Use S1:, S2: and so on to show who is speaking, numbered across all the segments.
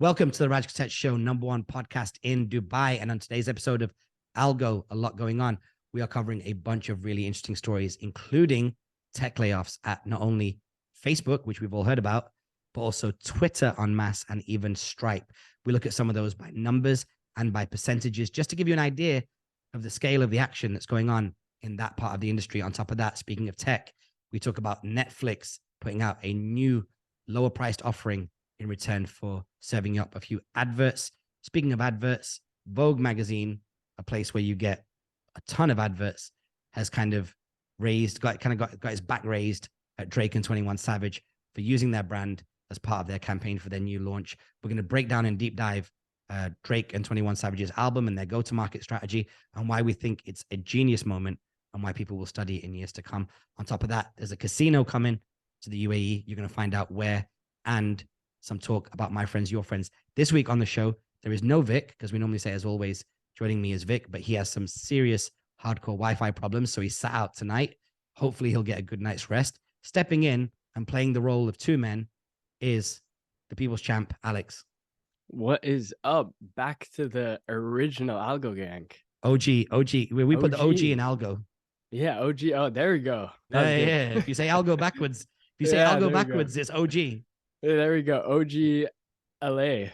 S1: Welcome to the Raj Kotecha Show, #1 podcast in Dubai. And on today's episode of ALGO, a lot going on. We are covering a bunch of really interesting stories, including tech layoffs at not only Facebook, which we've all heard about, but also Twitter en masse and even Stripe. We look at some of those by numbers and by percentages, just to give you an idea of the scale of the action that's going on in that part of the industry. On top of that, speaking of tech, we talk about Netflix putting out a new lower priced offering in return for serving up a few adverts. Speaking of adverts, Vogue magazine, a place where you get a ton of adverts, has kind of got its back raised at Drake and 21 Savage for using their brand as part of their campaign for their new launch. We're going to break down and deep dive Drake and 21 Savage's album and their go-to-market strategy and why we think it's a genius moment and why people will study it in years to come. On top of that, there's a casino coming to the UAE. You're going to find out where, and some talk about my friends, your friends. This week on the show, there is no Vic, because we normally say, as always, joining me is Vic, but he has some serious hardcore Wi-Fi problems, so he's sat out tonight. Hopefully he'll get a good night's rest. Stepping in and playing the role of two men is the people's champ, Alex.
S2: What is up? Back to the original Algo gang.
S1: OG. We put the OG in Algo.
S2: Yeah, OG. Oh, there we go.
S1: Yeah. If you say Algo backwards, it's OG.
S2: There we go. OG LA.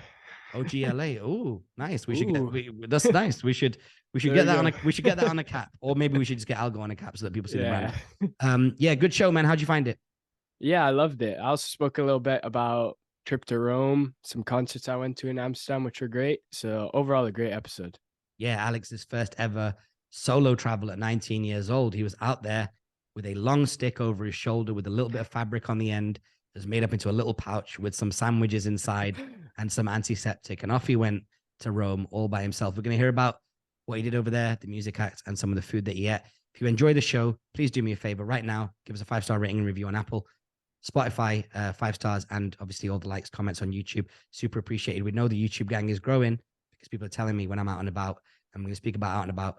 S1: OG LA. Oh, nice. We should get that's nice. We should get that on a cap. Or maybe we should just get Algo on a cap so that people see the brand. Yeah, good show, man. How'd you find it?
S2: Yeah, I loved it. I also spoke a little bit about trip to Rome, some concerts I went to in Amsterdam, which were great. So overall, a great episode.
S1: Yeah, Alex's first ever solo travel at 19 years old. He was out there with a long stick over his shoulder with a little bit of fabric on the end. It was made up into a little pouch with some sandwiches inside and some antiseptic. And off he went to Rome all by himself. We're going to hear about what he did over there, the music act, and some of the food that he ate. If you enjoy the show, please do me a favor right now. Give us a 5-star rating and review on Apple, Spotify, 5 stars, and obviously all the likes, comments on YouTube. Super appreciated. We know the YouTube gang is growing because people are telling me when I'm out and about. I'm going to speak about out and about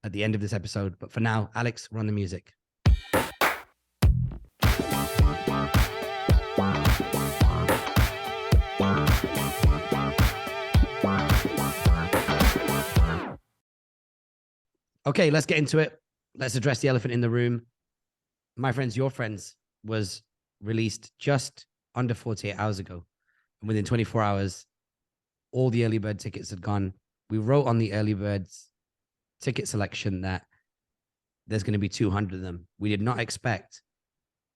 S1: at the end of this episode. But for now, Alex, run the music. Okay, let's get into it. Let's address the elephant in the room. My Friends, Your Friends was released just under 48 hours ago. And within 24 hours, all the early bird tickets had gone. We wrote on the early birds ticket selection that there's going to be 200 of them. We did not expect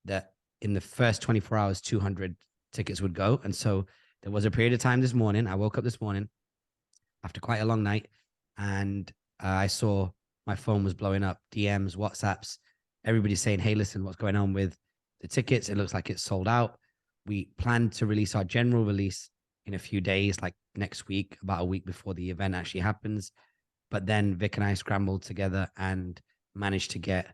S1: that in the first 24 hours, 200 tickets would go. And so there was a period of time this morning. I woke up this morning after quite a long night and I saw my phone was blowing up, DMs, WhatsApps, everybody saying, hey, listen, what's going on with the tickets? It looks like it's sold out. We plan to release our general release in a few days, like next week, about a week before the event actually happens. But then Vic and I scrambled together and managed to get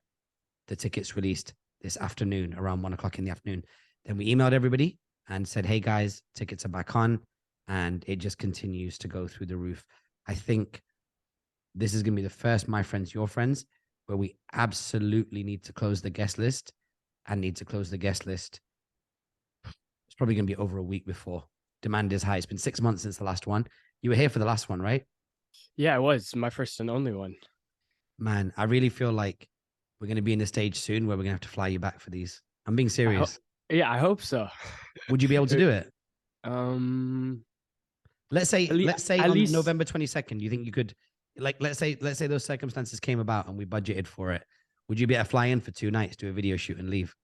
S1: the tickets released this afternoon around 1 o'clock in the afternoon. Then we emailed everybody and said, hey guys, tickets are back on. And it just continues to go through the roof. I think this is going to be the first My Friends, Your Friends, where we absolutely need to close the guest list and need to close the guest list. It's probably going to be over a week before demand is high. It's been 6 months since the last one. You were here for the last one, right?
S2: Yeah, it was my first and only one.
S1: Man, I really feel like we're going to be in the stage soon where we're going to have to fly you back for these. I'm being serious.
S2: I hope so.
S1: Would you be able to do it? Let's say on November 22nd, you think you could, like, let's say those circumstances came about and we budgeted for it. Would you be able to fly in for 2 nights, do a video shoot and leave?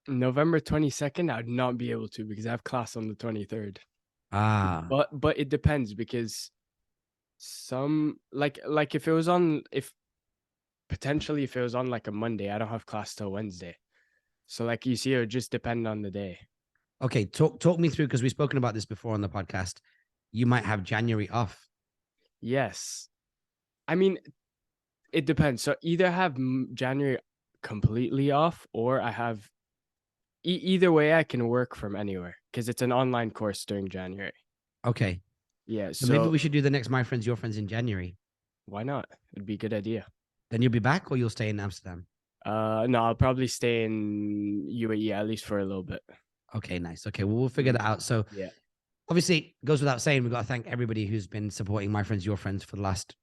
S2: November 22nd, I would not be able to because I have class on the 23rd. But it depends because some like if it was on like a Monday, I don't have class till Wednesday. So like you see, it would just depend on the day.
S1: Okay, talk me through, because we've spoken about this before on the podcast. You might have January off.
S2: Yes. I mean, it depends. So either have January completely off or I have either way I can work from anywhere because it's an online course during January.
S1: Okay.
S2: Yeah.
S1: So maybe we should do the next My Friends, Your Friends in January.
S2: Why not? It'd be a good idea.
S1: Then you'll be back or you'll stay in Amsterdam?
S2: No, I'll probably stay in UAE at least for a little bit.
S1: Okay, nice. Okay, well, we'll figure that out. So
S2: yeah,
S1: Obviously, it goes without saying, we've got to thank everybody who's been supporting My Friends, Your Friends for the last,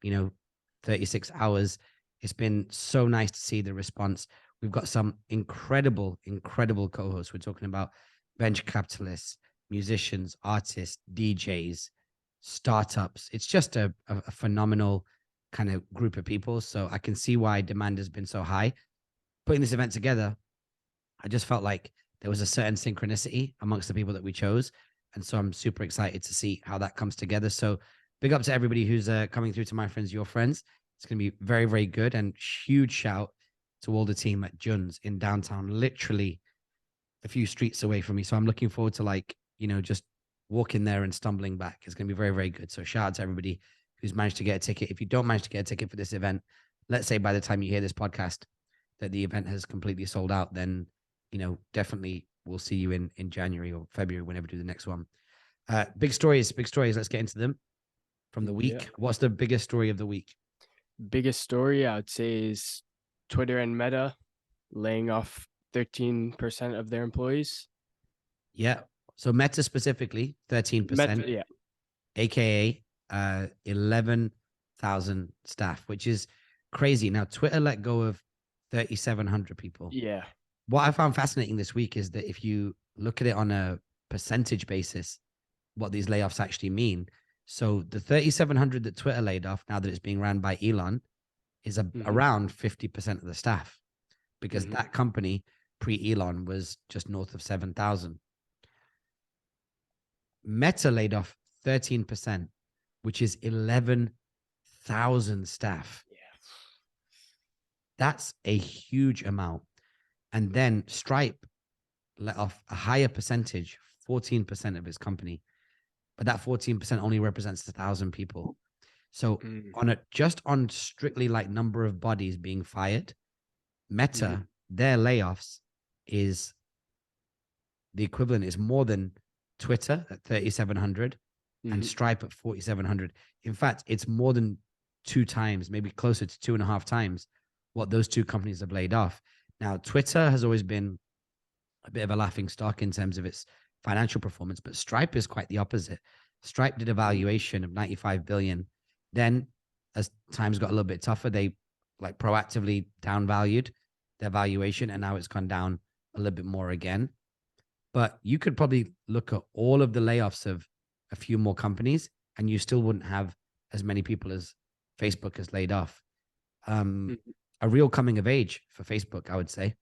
S1: 36 hours. It's been so nice to see the response. We've got some incredible, incredible co-hosts. We're talking about venture capitalists, musicians, artists, DJs, startups. It's just a phenomenal kind of group of people. So I can see why demand has been so high. Putting this event together, I just felt like there was a certain synchronicity amongst the people that we chose. And so I'm super excited to see how that comes together. So big up to everybody who's coming through to My Friends, Your Friends. It's going to be very, very good. And huge shout to all the team at Jun's in downtown, literally a few streets away from me. So I'm looking forward to just walking there and stumbling back. It's going to be very, very good. So shout out to everybody who's managed to get a ticket. If you don't manage to get a ticket for this event, let's say by the time you hear this podcast that the event has completely sold out, then, definitely we'll see you in January or February, whenever we do the next one. Big stories. Let's get into them from the week. Yeah. What's the biggest story of the week?
S2: Biggest story I would say is Twitter and Meta laying off 13% of their employees.
S1: Yeah. So Meta specifically, 13%.
S2: Yeah.
S1: AKA 11,000 staff, which is crazy. Now, Twitter let go of 3,700 people.
S2: Yeah.
S1: What I found fascinating this week is that if you look at it on a percentage basis, what these layoffs actually mean. So the 3,700 that Twitter laid off, now that it's being ran by Elon, is around 50% of the staff, because that company pre-Elon was just north of 7,000. Meta laid off 13%, which is 11,000 staff.
S2: Yeah.
S1: That's a huge amount. And then Stripe let off a higher percentage, 14% of its company. But that 14% only represents 1,000 people. So just on strictly like number of bodies being fired, Meta, their layoffs is the equivalent, is more than Twitter at 3,700 and Stripe at 4,700. In fact, it's more than 2 times, maybe closer to 2.5 times what those two companies have laid off. Now, Twitter has always been a bit of a laughing stock in terms of its financial performance, but Stripe is quite the opposite. Stripe did a valuation of 95 billion. Then as times got a little bit tougher, they like proactively downvalued their valuation, and now it's gone down a little bit more again. But you could probably look at all of the layoffs of a few more companies and you still wouldn't have as many people as Facebook has laid off. A real coming of age for Facebook, I would say.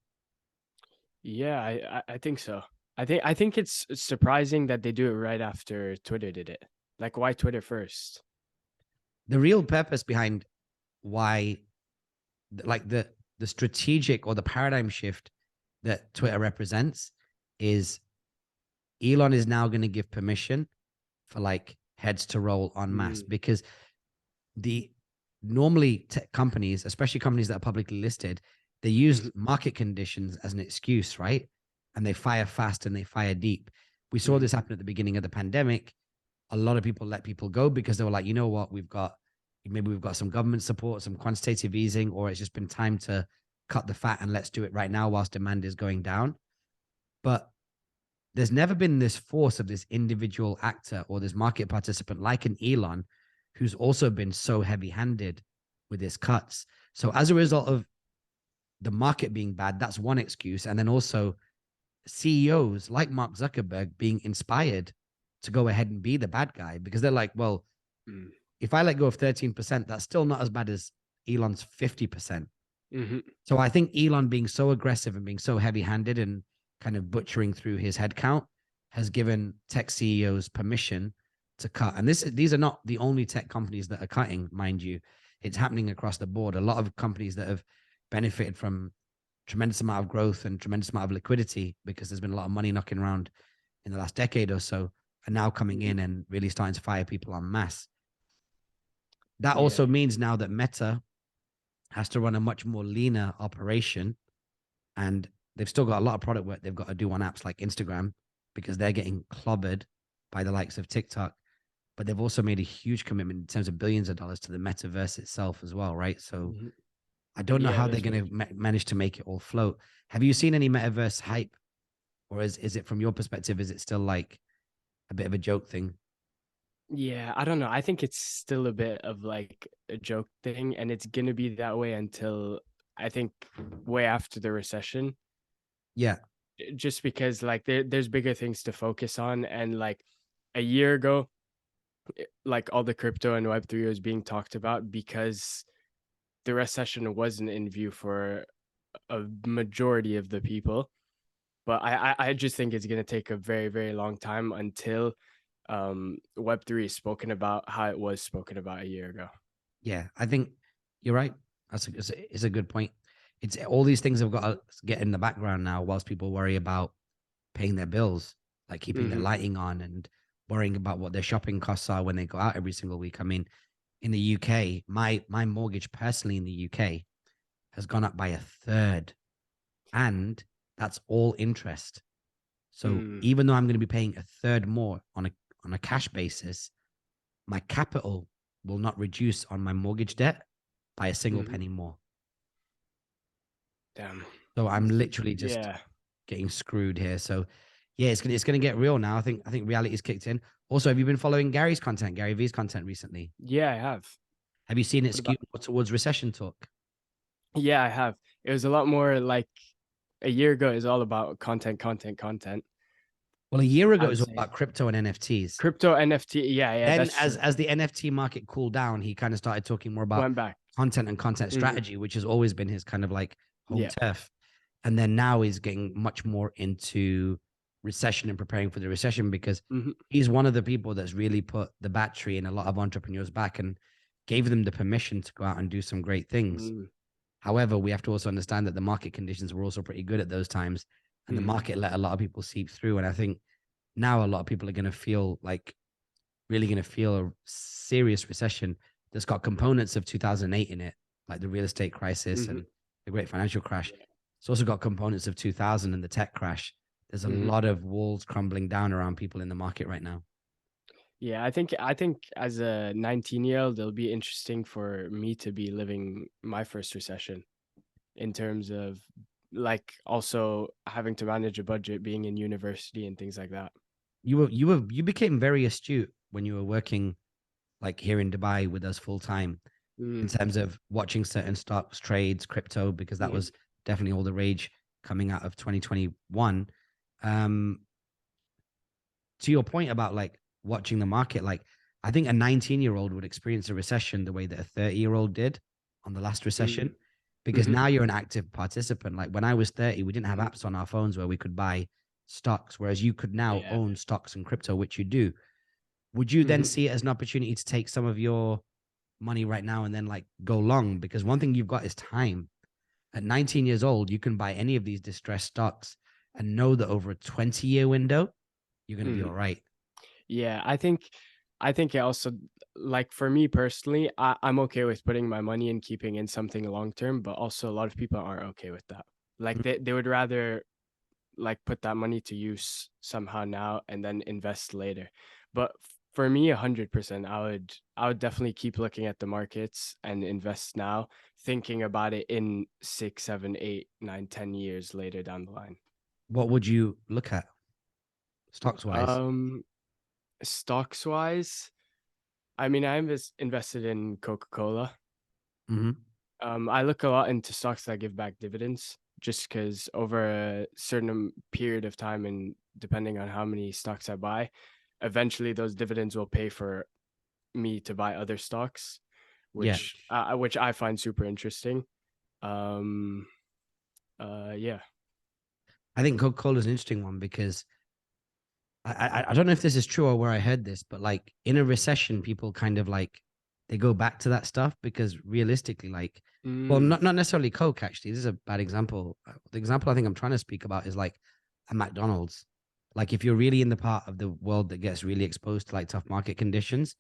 S2: Yeah, I think so. I think it's surprising that they do it right after Twitter did it. Like, why Twitter first?
S1: The real purpose behind why, like the strategic or the paradigm shift that Twitter represents is Elon is now going to give permission for like heads to roll en masse, because normally tech companies, especially companies that are publicly listed, they use market conditions as an excuse, right? And they fire fast and they fire deep. We saw this happen at the beginning of the pandemic. A lot of people let people go because they were like, you know what, maybe we've got some government support, some quantitative easing, or it's just been time to cut the fat and let's do it right now whilst demand is going down. But there's never been this force of this individual actor or this market participant like an Elon, who's also been so heavy-handed with his cuts. So as a result of the market being bad, that's one excuse. And then also CEOs like Mark Zuckerberg being inspired to go ahead and be the bad guy, because they're like, well, if I let go of 13%, that's still not as bad as Elon's 50%. So I think Elon being so aggressive and being so heavy-handed and kind of butchering through his headcount has given tech CEOs permission to cut. And these are not the only tech companies that are cutting, mind you. It's happening across the board. A lot of companies that have benefited from tremendous amount of growth and tremendous amount of liquidity, because there's been a lot of money knocking around in the last decade or so, are now coming in and really starting to fire people en masse. That also means now that Meta has to run a much more leaner operation, and they've still got a lot of product work they've got to do on apps like Instagram, because they're getting clobbered by the likes of TikTok. But they've also made a huge commitment in terms of billions of dollars to the metaverse itself as well, right? So I don't know how they're going to manage to make it all float. Have you seen any metaverse hype, or is it, from your perspective, is it still like a bit of a joke thing.
S2: Yeah, I don't know. I think it's still a bit of like a joke thing, and it's gonna be that way until I think way after the recession.
S1: Yeah.
S2: Just because like there's bigger things to focus on, and like a year ago, like all the crypto and Web3 was being talked about because the recession wasn't in view for a majority of the people. But I just think it's gonna take a very, very long time until Web3 is spoken about how it was spoken about a year ago.
S1: Yeah, I think you're right. It's a good point. It's all these things have got to get in the background now, whilst people worry about paying their bills, like keeping their
S2: Mm-hmm.
S1: lighting on and worrying about what their shopping costs are when they go out every single week. I mean, in the UK, my mortgage personally in the UK has gone up by a third, and that's all interest. So
S2: Mm,
S1: even though I'm going to be paying a third more on a cash basis, my capital will not reduce on my mortgage debt by a single
S2: mm-hmm.
S1: penny more.
S2: Damn.
S1: So I'm literally just
S2: Yeah.
S1: getting screwed here. So yeah, it's gonna get real now. I think reality's kicked in. Also, have you been following Gary's content, Gary V's content recently?
S2: Yeah, I have.
S1: Have you seen it
S2: What
S1: skew
S2: about
S1: more towards recession talk?
S2: Yeah, I have. It was a lot more like a year ago, is all about content.
S1: Well, a year ago
S2: I
S1: it
S2: would
S1: was all
S2: say
S1: about crypto and NFTs.
S2: crypto, NFT. Yeah, yeah,
S1: Then
S2: that's
S1: as
S2: true.
S1: as the NFT market cooled down, he kind of started talking more about
S2: Went back.
S1: content and content
S2: Hmm.
S1: strategy, which has always been his kind of like home
S2: Yeah.
S1: turf. And then now he's getting much more into recession and preparing for the recession, because
S2: Hmm.
S1: he's one of the people that's really put the battery in a lot of entrepreneurs back and gave them the permission to go out and do some great things.
S2: Mm.
S1: However, we have to also understand that the market conditions were also pretty good at those times, and the
S2: Mm.
S1: market let a lot of people seep through. And I think now a lot of people are going to feel like really going to feel a serious recession that's got components of 2008 in it, like the real estate crisis
S2: Hmm.
S1: and the great financial crash.
S2: Yeah.
S1: It's also got components of 2000 and the tech crash. There's a
S2: Hmm.
S1: lot of walls crumbling down around people in the market right now.
S2: Yeah, I think as a 19-year-old, it'll be interesting for me to be living my first recession in terms of like also having to manage a budget, being in university and things like that.
S1: You became very astute when you were working like here in Dubai with us full time in
S2: Mm.
S1: terms of watching certain stocks, trades, crypto, because that
S2: Yeah.
S1: was definitely all the rage coming out of 2021. Um, to your point about like watching the market, like I think a 19-year-old would experience a recession the way that a 30-year-old did on the last recession,
S2: Mm.
S1: because
S2: Hmm.
S1: now you're an active participant. Like when I was 30, we didn't have
S2: Hmm.
S1: apps on our phones where we could buy stocks, whereas you could now
S2: Yeah.
S1: own stocks and crypto, which you do. Would you then
S2: Hmm.
S1: see it as an opportunity to take some of your money right now and then like go long? Because one thing you've got is time. At 19 years old, you can buy any of these distressed stocks and know that over a 20-year window, you're going to be
S2: Hmm.
S1: all right.
S2: Yeah, I think it also, like for me personally, I'm okay with putting my money and keeping in something long term, but also a lot of people aren't okay with that. Like they would rather like put that money to use somehow now and then invest later. But for me, 100%, I would definitely keep looking at the markets and invest now, thinking about it in 6, 7, 8, 9, 10 years later down the line.
S1: What would you look at stocks wise?
S2: Um, Stocks wise, I mean, I'm invested in Coca-Cola.
S1: Mm-hmm.
S2: I look a lot into stocks that give back dividends, just because over a certain period of time, and depending on how many stocks I buy, eventually those dividends will pay for me to buy other stocks,
S1: Yeah.
S2: which I find super interesting. Um, yeah.
S1: I think Coca-Cola is an interesting one because I don't know if this is true or where I heard this, but like in a recession, people kind of like they go back to that stuff because realistically, like, well,
S2: Mm,
S1: not necessarily Coke. Actually, this is a bad example. The example I think I'm trying to speak about is like a McDonald's. Like if you're really in the part of the world that gets really exposed to like tough market conditions,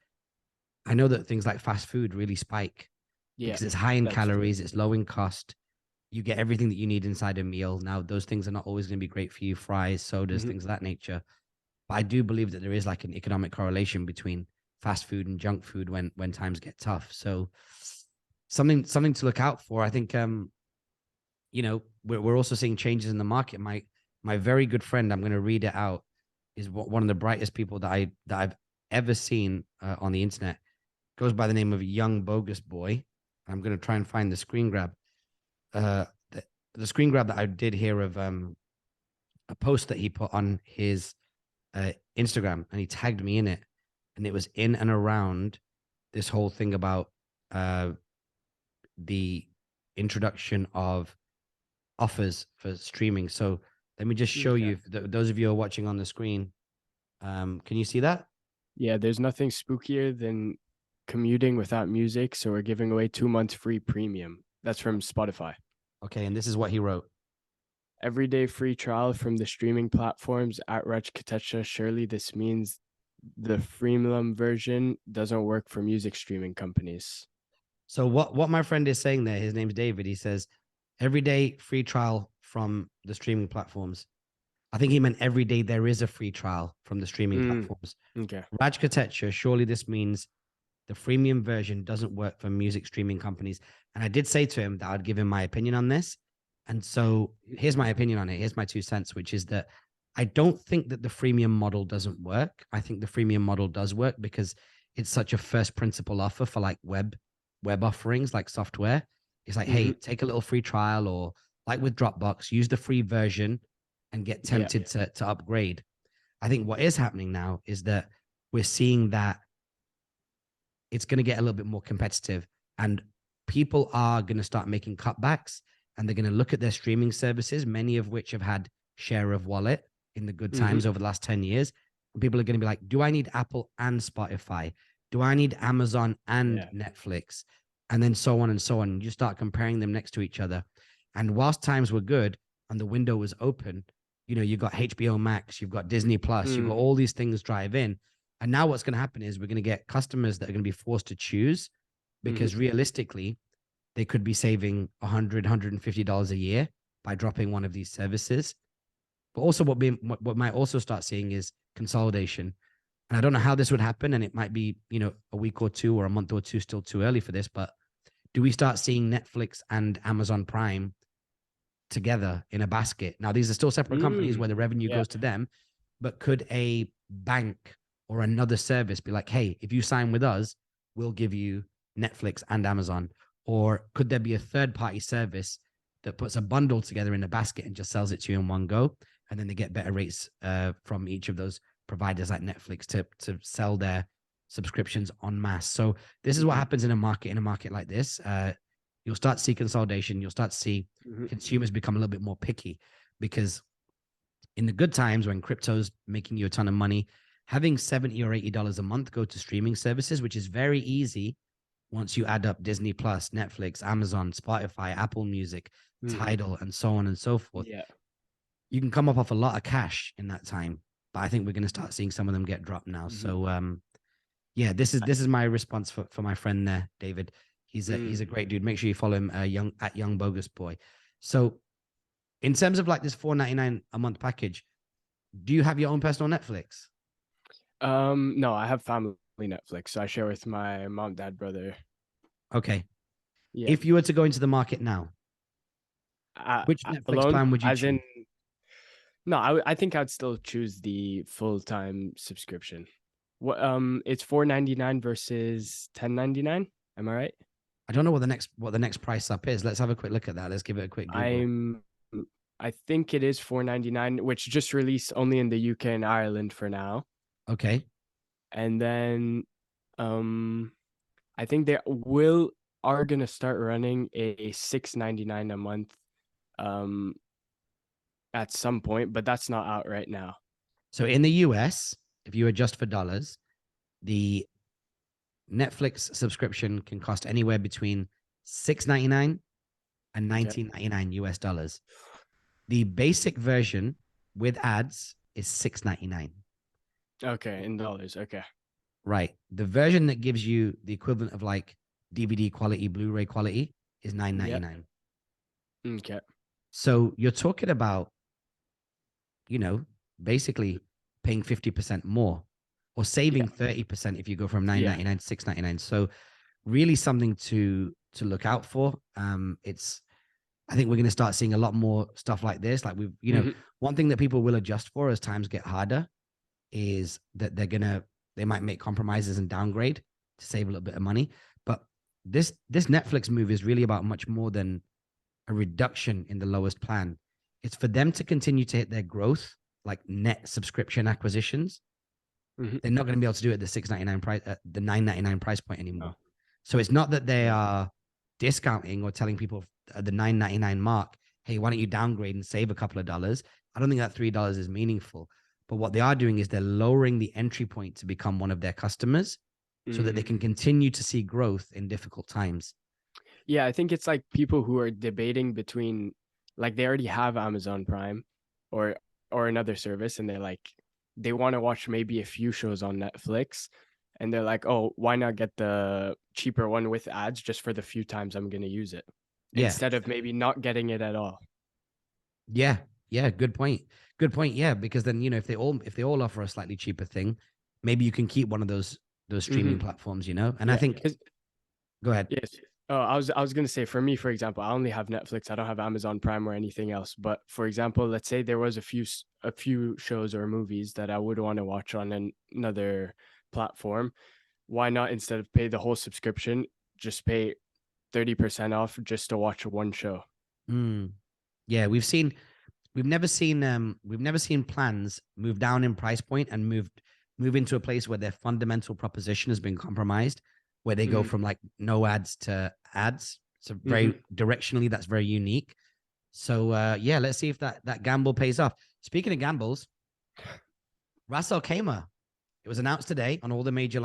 S1: I know that things like fast food really spike
S2: yeah,
S1: because it's high in
S2: that's true.
S1: calories, it's low in cost. You get everything that you need inside a meal. Now, those things are not always going to be great for you, fries, sodas,
S2: Hmm.
S1: things of that nature. But I do believe that there is like an economic correlation between fast food and junk food when times get tough. So something to look out for. I think we're also seeing changes in the market. My very good friend, I'm going to read it out, is one of the brightest people that I've ever seen on the internet. Goes by the name of Young Bogus Boy. I'm going to try and find the screen grab. The screen grab that I did here of a post that he put on his Instagram, and he tagged me in it, and it was in and around this whole thing about the introduction of offers for streaming. So let me just show you, those of you who are watching on the screen. Can you see that?
S2: Yeah, there's nothing spookier than commuting without music, so we're giving away 2 months free premium. That's from Spotify.
S1: Okay, and this is what he wrote.
S2: Everyday free trial from the streaming platforms at Raj Kotecha. Surely this means the freemium version doesn't work for music streaming companies.
S1: So what my friend is saying there, his name's David. He says, everyday free trial from the streaming platforms. I think he meant every day there is a free trial from the streaming platforms.
S2: Okay.
S1: Raj Kotecha, surely this means the freemium version doesn't work for music streaming companies. And I did say to him that I'd give him my opinion on this. And so here's my opinion on it. Here's my 2 cents, which is that I don't think that the freemium model doesn't work. I think the freemium model does work because it's such a first principle offer for like web offerings, like software. It's like, hey, take a little free trial, or like with Dropbox, use the free version and get tempted to upgrade. I think what is happening now is that we're seeing that it's going to get a little bit more competitive, and people are going to start making cutbacks, and they're going to look at their streaming services, many of which have had share of wallet in the good times over the last 10 years. And people are going to be like, do I need Apple and Spotify? Do I need Amazon and Netflix? And then so on and so on. You start comparing them next to each other. And whilst times were good and the window was open, you know, you've got HBO Max, you've got Disney Plus, you've got all these things drive in. And now what's going to happen is we're going to get customers that are going to be forced to choose, because realistically, they could be saving $100, $150 a year by dropping one of these services. But also what might also start seeing is consolidation. And I don't know how this would happen. And it might be, you know, a week or two or a month or two, still too early for this. But do we start seeing Netflix and Amazon Prime together in a basket? Now, these are still separate companies where the revenue goes to them. But could a bank or another service be like, hey, if you sign with us, we'll give you Netflix and Amazon? Or could there be a third-party service that puts a bundle together in a basket and just sells it to you in one go? And then they get better rates from each of those providers like Netflix to sell their subscriptions en masse. So this is what happens in a market like this. You'll start to see consolidation. You'll start to see consumers become a little bit more picky, because in the good times when crypto's making you a ton of money, having $70 or $80 a month go to streaming services, which is very easy once you add up Disney Plus, Netflix, Amazon, Spotify, Apple Music, Tidal, and so on and so forth. Yeah. You can come up off a lot of cash in that time. But I think we're going to start seeing some of them get dropped now. So yeah, this is my response for my friend there, David. He's a great dude. Make sure you follow him, Young Bogus Boy. So in terms of like this $4.99 a month package, do you have your own personal Netflix?
S2: No, I have family Netflix, so I share with my mom, dad, brother.
S1: Okay. Yeah. If you were to go into the market now, which Netflix plan would you choose?
S2: No, I think I'd still choose the full-time subscription. What it's $4.99 versus $10.99. Am I right?
S1: I don't know what the next price up is. Let's have a quick look at that. Let's give it a quick Google.
S2: I think it is $4.99, which just released only in the UK and Ireland for now.
S1: Okay.
S2: And then I think they are gonna start running a $6.99 a month at some point, but that's not out right now.
S1: So in the US, if you adjust for dollars, the Netflix subscription can cost anywhere between $6.99 and $19.99 US dollars. The basic version with ads is $6.99.
S2: Okay, in dollars. Okay.
S1: Right. The version that gives you the equivalent of like DVD quality, Blu-ray quality is $9.99.
S2: Yep. Okay.
S1: So you're talking about, you know, basically paying 50% more, or saving 30% if you go from $9.99 to $6.99. So really something to look out for. I think we're going to start seeing a lot more stuff like this. Like we've, you know, one thing that people will adjust for as times get harder is that they might make compromises and downgrade to save a little bit of money. But this Netflix move is really about much more than a reduction in the lowest plan. It's for them to continue to hit their growth, like net subscription acquisitions. They're not going to be able to do it at the $6.99 price, the $9.99 price point anymore.
S2: Oh.
S1: So it's not that they are discounting or telling people at the $9.99 mark, hey, why don't you downgrade and save a couple of dollars? I don't think that $3 is meaningful. But what they are doing is they're lowering the entry point to become one of their customers so that they can continue to see growth in difficult times.
S2: Yeah, I think it's like people who are debating between, like, they already have Amazon Prime or another service, and they're like, they want to watch maybe a few shows on Netflix, and they're like, oh, why not get the cheaper one with ads just for the few times I'm going to use it, instead of maybe not getting it at all.
S1: Yeah, good point. Yeah, because then, if they all offer a slightly cheaper thing, maybe you can keep one of those streaming platforms, And I think, go ahead.
S2: Yes. Oh, I was gonna say, for me, for example, I only have Netflix. I don't have Amazon Prime or anything else. But for example, let's say there was a few shows or movies that I would want to watch on another platform. Why not, instead of pay the whole subscription, just pay 30% off just to watch one show?
S1: Yeah, we've never seen plans move down in price point and move into a place where their fundamental proposition has been compromised, where they go from like no ads to ads. So very directionally, that's very unique. So let's see if that gamble pays off. Speaking of gambles, Raj Out About, it was announced today on all the major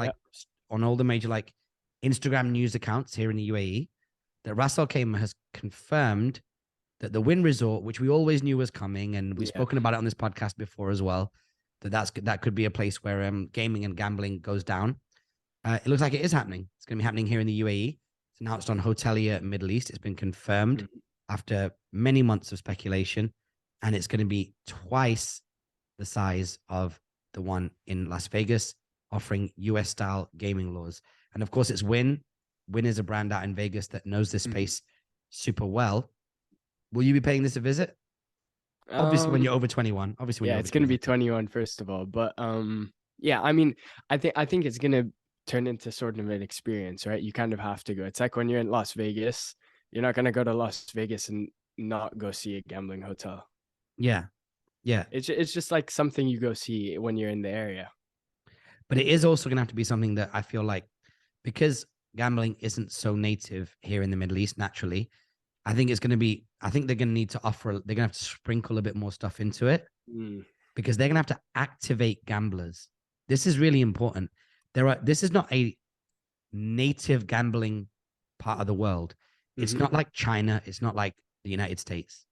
S1: Instagram news accounts here in the UAE that Raj Out About has confirmed that the Wynn Resort, which we always knew was coming, and we've spoken about it on this podcast before as well, that could be a place where gaming and gambling goes down. It looks like it is happening. It's going to be happening here in the UAE. It's announced on Hotelier Middle East. It's been confirmed after many months of speculation, and it's going to be twice the size of the one in Las Vegas, offering US-style gaming laws. And of course, it's Wynn. Wynn is a brand out in Vegas that knows this space super well. Will you be paying this a visit? Obviously, when you're over 21.
S2: It's going to be 21 first of all. But I mean, I think it's going to turn into sort of an experience, right? You kind of have to go. It's like when you're in Las Vegas, you're not going to go to Las Vegas and not go see a gambling hotel.
S1: Yeah.
S2: It's just like something you go see when you're in the area.
S1: But it is also going to have to be something that I feel like, because gambling isn't so native here in the Middle East naturally, I think they're going to need to they're going to have to sprinkle a bit more stuff into it because they're going to have to activate gamblers. This is really important. This is not a native gambling part of the world. It's not like China. It's not like the United States.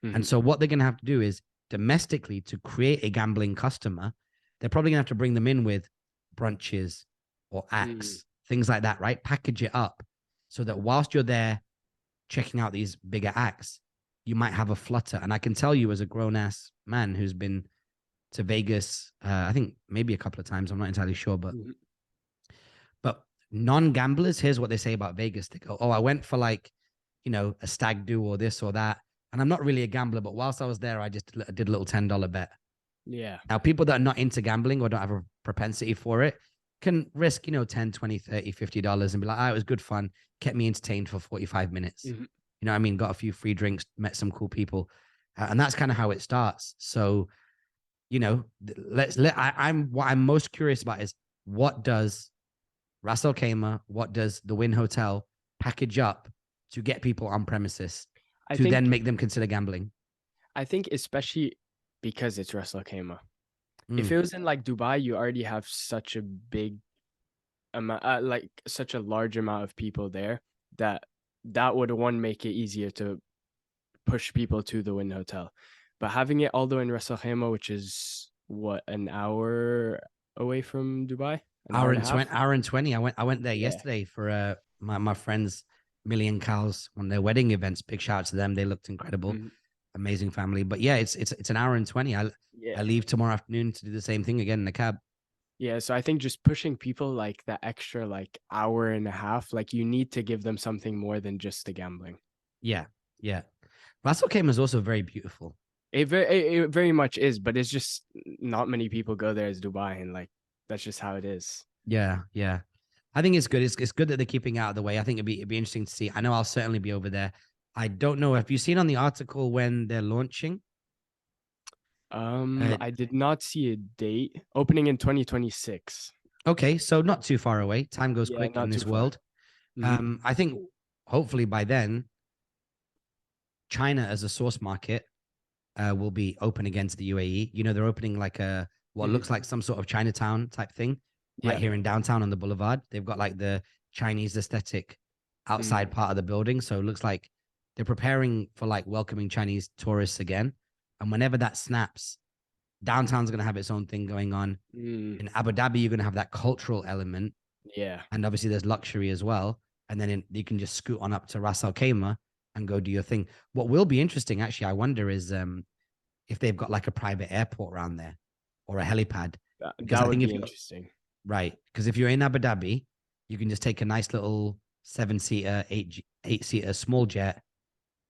S1: And so what they're going to have to do is domestically, to create a gambling customer, they're probably going to have to bring them in with brunches or acts, things like that, right? Package it up so that whilst you're there checking out these bigger acts, you might have a flutter. And I can tell you, as a grown-ass man who's been to Vegas, I think maybe a couple of times, I'm not entirely sure, but non-gamblers, here's what they say about Vegas. They go, oh, I went for like, a stag do or this or that. And I'm not really a gambler, but whilst I was there, I just did a little $10 bet.
S2: Yeah.
S1: Now, people that are not into gambling or don't have a propensity for it can risk, $10, 20, 30, $50 and be like, it was good fun. Kept me entertained for 45 minutes. You know what I mean? Got a few free drinks, met some cool people. And that's kind of how it starts. So, what I'm most curious about is, what does Raj Out About, what does the Wynn Hotel package up to get people on premises then make them consider gambling?
S2: I think especially because it's Raj Out About. If it was in like Dubai, you already have such a big amount, like such a large amount of people there that would make it easier to push people to the Wynn Hotel. But having it all the way in Raj Out About, which is what, an hour away from Dubai?
S1: Hour and 20. I went there yesterday for my friends Million Cows on their wedding events. Big shout out to them. They looked incredible. Amazing family. But yeah, it's an hour and 20. I leave tomorrow afternoon to do the same thing again in the cab. Yeah,
S2: so I think just pushing people like that extra like hour and a half, like you need to give them something more than just the gambling.
S1: Yeah. Raj Out About is also very beautiful.
S2: It very much is, but it's just not many people go there as Dubai, and like that's just how it is.
S1: Yeah, yeah. I think it's good. It's good that they're keeping out of the way. I think it'd be interesting to see. I know I'll certainly be over there. I don't know. Have you seen on the article when they're launching?
S2: I did not see a date. Opening in 2026.
S1: Okay, so not too far away. Time goes
S2: Yeah,
S1: quick in
S2: not too
S1: this
S2: far.
S1: world.
S2: Mhm.
S1: I think hopefully by then, China as a source market will be open again to the UAE. You know, they're opening like a what
S2: Mhm.
S1: looks like some sort of Chinatown type thing right
S2: Yeah.
S1: here in downtown on the boulevard. They've got like the Chinese aesthetic
S2: Mhm.
S1: outside part of the building. So it looks like they're preparing for like welcoming Chinese tourists again. And whenever that snaps, downtown's going to have its own thing going on.
S2: Mm.
S1: In Abu Dhabi, you're going to have that cultural element.
S2: Yeah.
S1: And obviously there's luxury as well. And then you can just scoot on up to Ras Al Khaimah and go do your thing. What will be interesting, actually, I wonder is if they've got like a private airport around there or a helipad. Because
S2: That
S1: I
S2: would
S1: think if
S2: be
S1: you're
S2: interesting.
S1: right, because if you're in Abu Dhabi, you can just take a nice little 7-seater, eight-seater small jet,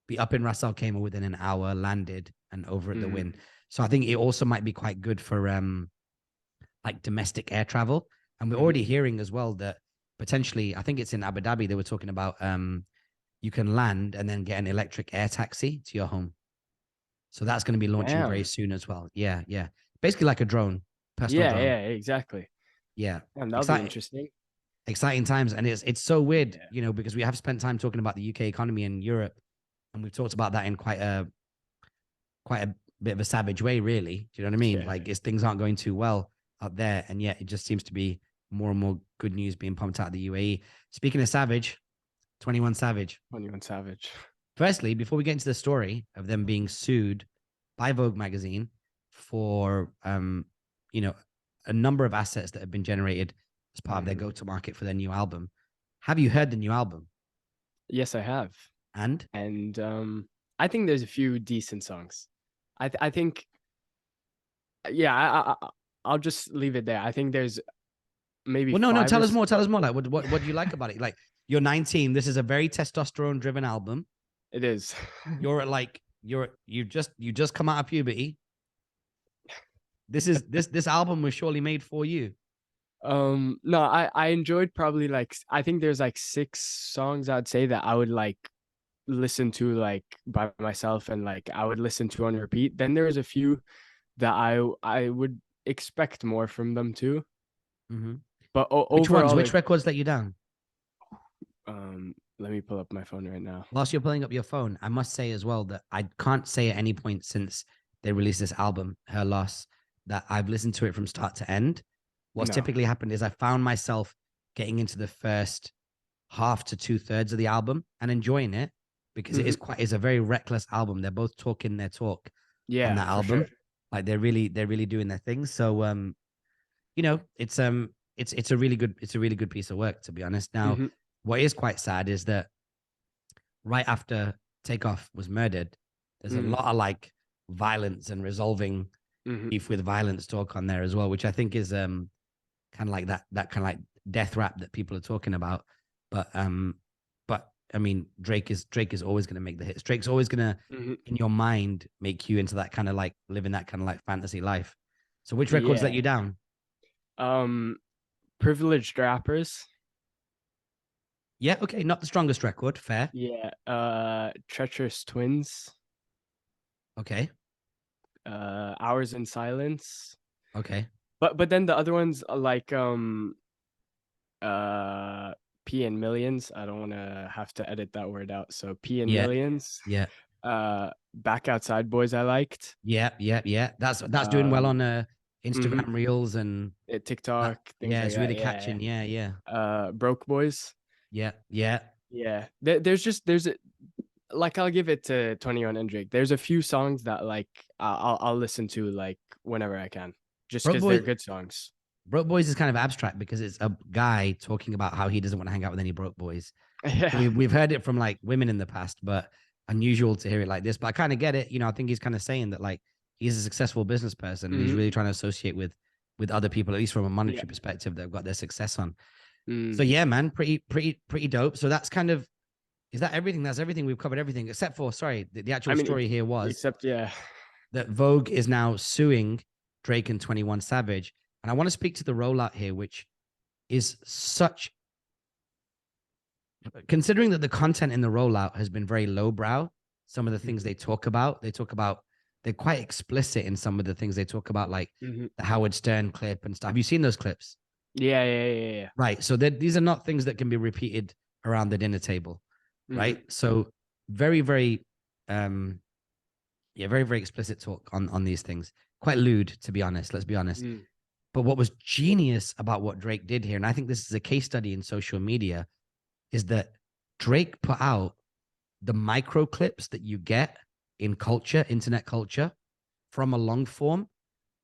S1: be up in Ras Al Khaimah within an hour, landed and over at the
S2: Mhm.
S1: Wynn. So I think it also might be quite good for like domestic air travel. And we're
S2: Mhm.
S1: already hearing as well that potentially, I think it's in Abu Dhabi, they were talking about you can land and then get an electric air taxi to your home. So that's going to be launching very
S2: Damn.
S1: soon as well. Yeah, yeah. Basically like a drone, personal
S2: Yeah,
S1: drone.
S2: yeah, exactly.
S1: Yeah.
S2: Damn, that would be
S1: Exciting
S2: interesting.
S1: exciting times. And it's so weird,
S2: Yeah.
S1: you know, because we have spent time talking about the UK economy and Europe, and we've talked about that in quite a bit of a savage way, really. Do you know what I mean?
S2: Yeah.
S1: Like things aren't going too well out there, and yet it just seems to be more and more good news being pumped out of the UAE. Speaking of Savage, 21 Savage.
S2: 21 Savage.
S1: Firstly, before we get into the story of them being sued by Vogue magazine for you know, a number of assets that have been generated as part of their
S2: Mhm.
S1: go-to market for their new album. Have you heard the new album?
S2: Yes, I have.
S1: And
S2: And I think there's a few decent songs. I think yeah, I'll just leave it there. I think there's maybe
S1: well, no,
S2: five or
S1: tell us more. Tell us more. Like, what do you like about it? Like, you're 19. This is a very testosterone-driven album.
S2: it is.
S1: You're at like you just come out of puberty. This album was surely made for you.
S2: No, I enjoyed probably like I think there's like 6 songs I'd say that I would like listen to like by myself and like I would listen to on repeat. Then there's a few that I would expect more from them too.
S1: Mm-hmm.
S2: But
S1: Which ones?
S2: overall,
S1: Which records let you down?
S2: let me pull up my phone right now.
S1: Whilst you're pulling up your phone, I must say as well that I can't say at any point since they released this album, Her Loss, that I've listened to it from start to end. What's
S2: No.
S1: typically happened is I found myself getting into the first half to 2/3 of the album and enjoying it because
S2: Mhm.
S1: it's a very reckless album. They're both talking their talk on
S2: Yeah,
S1: that
S2: for sure.
S1: album. Like they're really doing their thing. So you know, it's a really good piece of work, to be honest. Now,
S2: Mhm.
S1: what is quite sad is that right after Takeoff was murdered, there's a
S2: Mhm.
S1: lot of like violence and resolving
S2: Mhm.
S1: beef with violence talk on there as well, which I think is kind of like that kind of like death rap that people are talking about. But I mean, Drake is always going to make the hits. Drake's always going to
S2: Mhm.
S1: in your mind make you into that kind of like living that kind of like fantasy life. So which records let
S2: Yeah.
S1: you down?
S2: Um, Privileged Rappers.
S1: Yeah, okay, not the strongest record, fair.
S2: Yeah. Treacherous Twins.
S1: Okay,
S2: Hours in Silence.
S1: okay,
S2: But then the other ones are like uh P and Millions. I don't want to have to edit that word out. So P and
S1: yeah,
S2: Millions.
S1: yeah,
S2: Back Outside Boys I liked.
S1: yeah. That's doing well
S2: Um,
S1: on
S2: mhm.
S1: Instagram Reels and that.
S2: TikTok, things
S1: Yeah,
S2: like
S1: it's
S2: that.
S1: really
S2: Yeah.
S1: catching. Yeah, yeah,
S2: Broke Boys.
S1: yeah.
S2: Yeah. There's a, like I'll give it to 21 and Drake. There's a few songs that like I'll listen to like whenever I can, just
S1: Broke
S2: because they're
S1: Boys,
S2: good songs.
S1: Broke Boys is kind of abstract because it's a guy talking about how he doesn't want to hang out with any broke boys.
S2: Yeah.
S1: We've heard it from like women in the past, but unusual to hear it like this. But I kind of get it. You know, I think he's kind of saying that like he's a successful business person and he's
S2: Hmm.
S1: really trying to associate with other people, at least from a
S2: Yeah.
S1: monetary perspective, that have got their success on. So
S2: Mm.
S1: yeah, man, pretty dope. So that's kind of is that everything? That's everything. We've covered everything except for sorry, the
S2: I
S1: actual
S2: mean,
S1: story here was
S2: except yeah.
S1: that Vogue is now suing Drake and 21 Savage. And I want to speak to the rollout here, which is such, considering that the content in the rollout has been very lowbrow, some of the things they talk about, they're quite explicit in some of the things they talk about, like the Howard Stern clip and stuff. Have you seen those clips?
S2: Yeah.
S1: Right. So these are not things that can be repeated around the dinner table, right? So very, very, very, very explicit talk on these things. Quite lewd, to be honest. Let's be honest. But what was genius about what Drake did here, and I think this is a case study in social media, is that Drake put out the micro clips that you get in culture, internet culture, from a long form,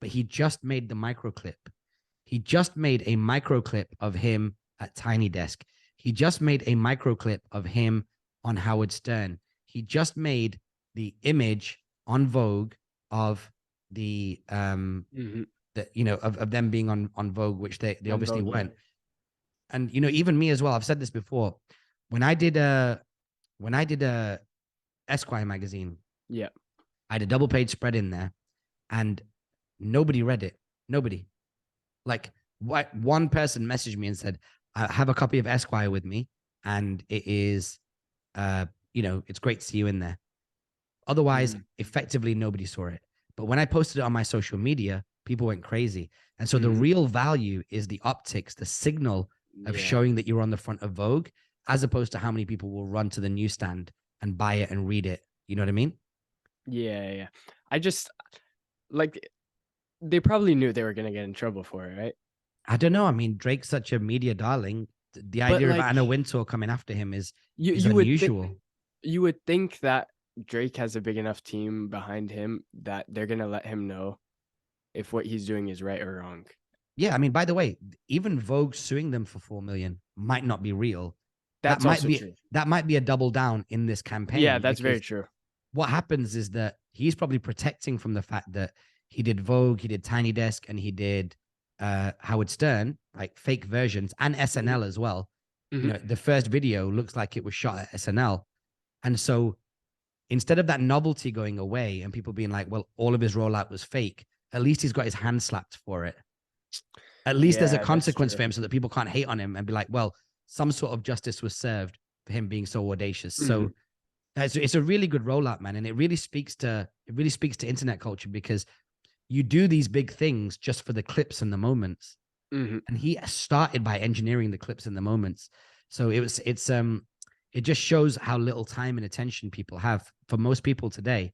S1: but he just made the micro clip. He just made a micro clip of him at Tiny Desk. He just made a micro clip of him on Howard Stern. He just made the image on Vogue of the of them being on Vogue, which they obviously
S2: Vogue,
S1: weren't. And even me as well, I've said this before. When I did a Esquire magazine,
S2: I
S1: had a double page spread in there, and nobody read it. Nobody. Like, one person messaged me and said, I have a copy of Esquire with me, and it is it's great to see you in there. Otherwise, effectively nobody saw it. But when I posted it on my social media, people went crazy. And so the real value is the optics, the signal of showing that you're on the front of Vogue, as opposed to how many people will run to the newsstand and buy it and read it. You know what I mean?
S2: Yeah. I just, like, they probably knew they were going to get in trouble for it, right?
S1: I don't know. I mean, Drake's such a media darling. The idea of Anna Wintour coming after him is unusual.
S2: You would think that Drake has a big enough team behind him that they're going to let him know if what he's doing is right or wrong.
S1: Yeah, I mean, by the way, even Vogue suing them for $4 million might not be real.
S2: That
S1: might be a double down in this campaign.
S2: Yeah, that's very true.
S1: What happens is that he's probably protecting from the fact that he did Vogue, he did Tiny Desk, and he did Howard Stern, like fake versions, and SNL as well. The first video looks like it was shot at SNL. And so instead of that novelty going away and people being like, well, all of his rollout was fake, at least he's got his hand slapped for it. At least there's a consequence for him so that people can't hate on him and be like, well, some sort of justice was served for him being so audacious. So it's a really good rollout, man. And it really speaks to internet culture, because you do these big things just for the clips and the moments. And he started by engineering the clips and the moments. So it just shows how little time and attention people have. For most people today,